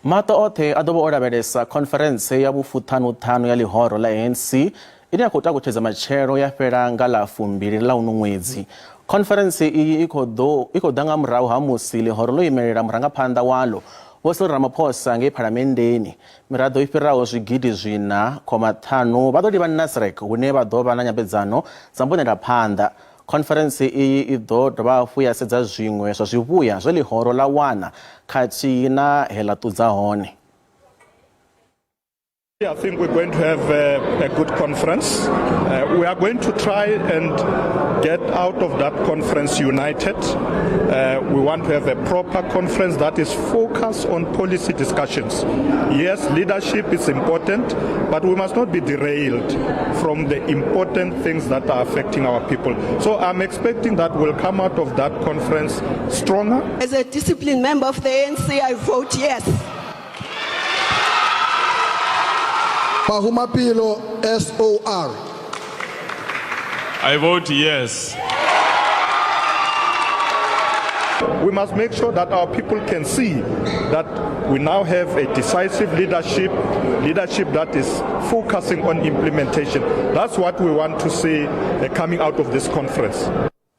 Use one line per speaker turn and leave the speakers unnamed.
Mato othe a ḓo vha o lavhelesa Khonfarentse ya fu-thanu-thanu ya lihoro la ANC ine ya khou takutshedza matshelo ya fhela nga ḽa fumbili ḽa uno nwedzi. Khonfarentse iyi i khou ḓa nga murahu ha musi lihoro ḽo imelela murangaphanda walo Vho Cyril Ramaphosa ngei phalamenndeni. Mirado i fhiraho zwigidi zwina, ṱhanu vha ḓo livha Nasrec hune vha ḓo vha na nyambedzano dza mbonela-phanda. Khonfarentse iyi i ḓo dovha hafhu ya sedza zwiṅwe zwa zwivhuya zwa lihoro ḽa wana khathihi na he ḽa ṱudza hone.
I think we're going to have a good conference. We are going to try and get out of that conference united. We want to have a proper conference that is focused on policy discussions. Yes, leadership is important, but we must not be derailed from the important things that are affecting our people. So I'm expecting that we'll come out of that conference stronger.
As a disciplined member of the ANC, I vote yes.
SOR.
I vote yes.
We must make sure that our people can see that we now have a decisive leadership that is focusing on implementation. That's what we want to see coming out of this conference.